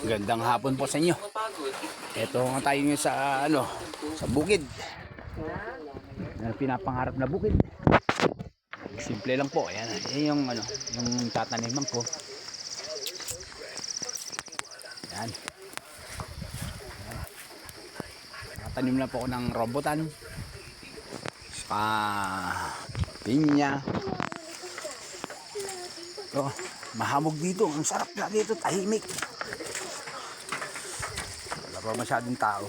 Gandang hapon po sa inyo. Ito nga tayo ngayon sa sa bukid. Pinapangarap na bukid. Simple lang po. Ayan, yung yung tataniman ko. Ayan. Tanim na po ako ng rambutan. Sa pinya. Oh, mahamog dito. Ang sarap na dito, tahimik. Wala pa masyadong tao.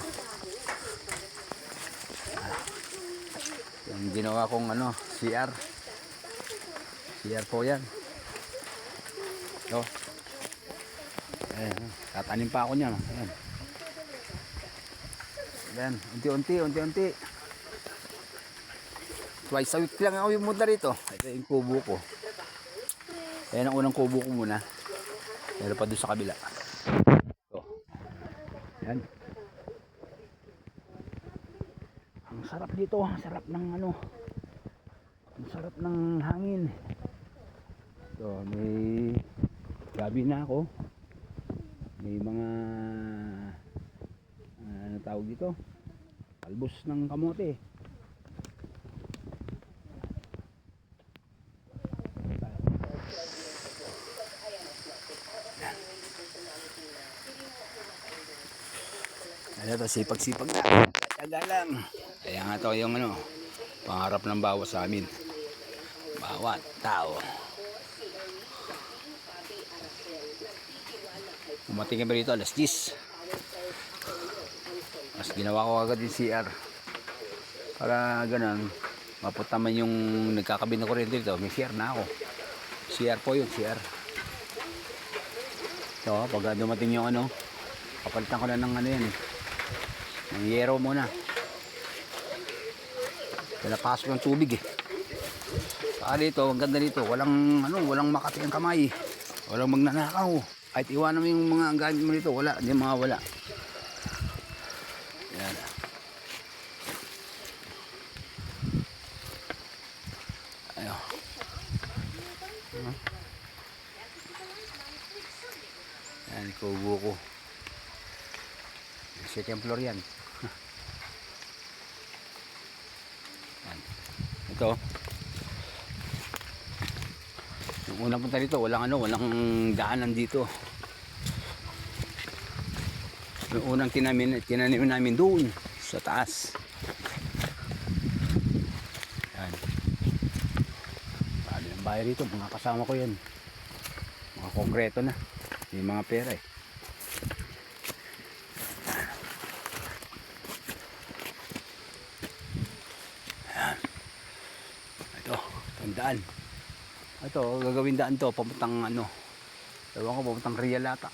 Yung ginawa kong CR. CR po yan. So, ayan, tatanim pa ako niyan. Ayan. Ayan, unti-unti. Twice a week lang ako yung muda rito. Ito yung kubo ko. Ayan ang unang kubo ko muna. Meron pa doon sa kabila. So, ayan. Ang sarap dito. Ang sarap ng ang sarap ng hangin. So, may gabi na ako. May mga ano tawag dito? Talbos ng kamote. Ano to, sipag-sipag na. Taga lang. Kaya nga to yung pangarap ng bawat sa amin. Bawat tao. Umating kami rito alas 10. Mas ginawa ko agad yung CR. Para ganun, mapunta man yung nagkakabit na kuryente dito. May CR na ako. CR po yun, CR. So, pag dumating yung papalitan ko na ng yan ng yero muna. Pinapasok ng tubig Saka dito, ang ganda dito, walang makati ang kamay. Walang magnanakaw. Kahit iwanan mo yung mga gamit mo dito, wala, hindi mawawala. Yan. Ayo. Yan, kubo ko. Second floor yan. Yan. Ito. Yung unang punta dito, walang daanan dito. Yung unang tinanim namin doon sa taas. Yan. Bali ng bahay rito, mga kasama ko yan. Mga konkreto na. May mga pera daan. Ito, gagawin daan to, papuntang ewan ko, papuntang Real ata.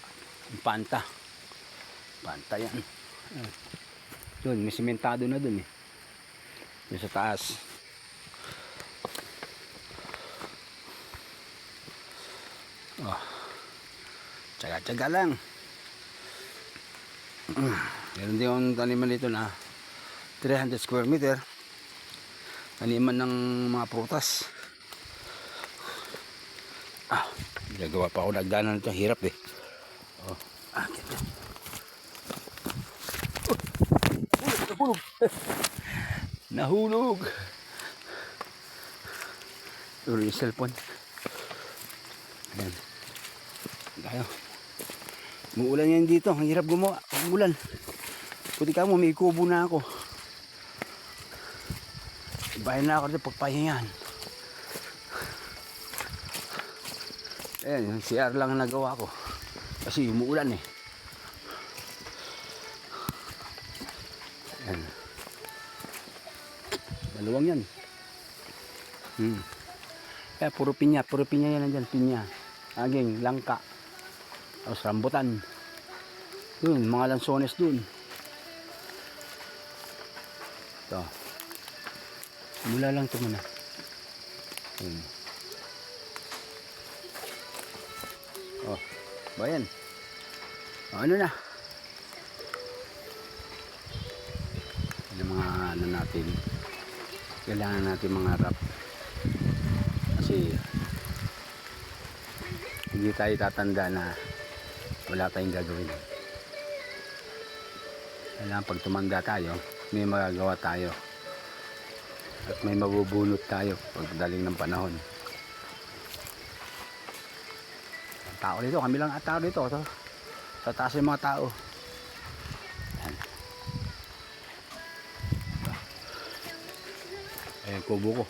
Panta yan. Doon, may simentado na doon doon sa taas. Tsaga-tsaga lang. Meron din yung taniman dito na 300 square meter. Taniman ng mga prutas. Gagawa pa ako nagdanan nito, hirap Nahulog. Sorry, yung cellphone. Ayan. Tayo. Muulan yan dito, ang hirap gumawa. Umulan. Puti ka mo, may kubo na ako. Bahay na ako dito pagpahingan. Ayan, yung CR lang ang nagawa ko. Kasi umuulan Ayan. Dalawang yan. Kaya puro pinya yan nandyan. Pinya, aging, langka. Tapos rambutan. Dun, mga lansones dun. Ito. Mula lang ito muna. Bayan. Ano na? Yung mga natin. Kailangan natin mga wrap. Kasi hindi tayo tatanda na wala tayong gagawin. Kailangan pag tumanda tayo, may magagawa tayo. At may mabubunot tayo pagdating ng panahon. Ang tao dito, kami lang at tao dito. To. Sa taas yung mga tao. Ayan. Ayan, kubo ko.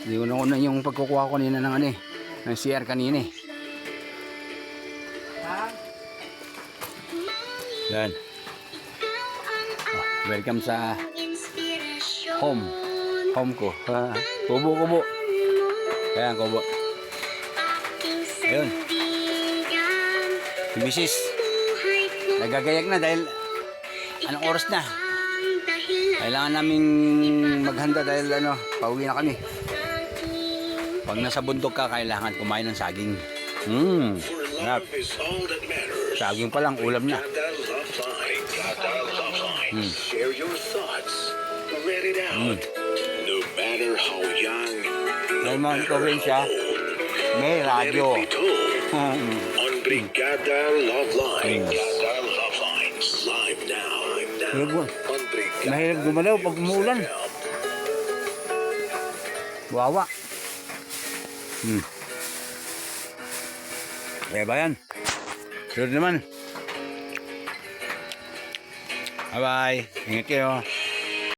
Hindi ko na yung pagkukuha ko nila ng ano eh. Ng CR kanina eh. Yan. Oh, welcome sa home. Home ko. Kubo. Ayan, kubo. Ayun. Si Mrs. Nagagayak na dahil anong oras na? Kailangan naming maghanda dahil pauwi na kami. Pag nasa bundok ka, kailangan kumain ng saging. Sarap. Saging pa lang, ulam na. Share your thoughts. Let it out. No matter how young, Dahil mga probinsya, may radyo. on Brigada Love Lines. Live now. On Brigada. Mahirap gumalaw pag umuulan. Wawa. Kaya ba yan? Sure naman. Bye-bye. Ingat kayo.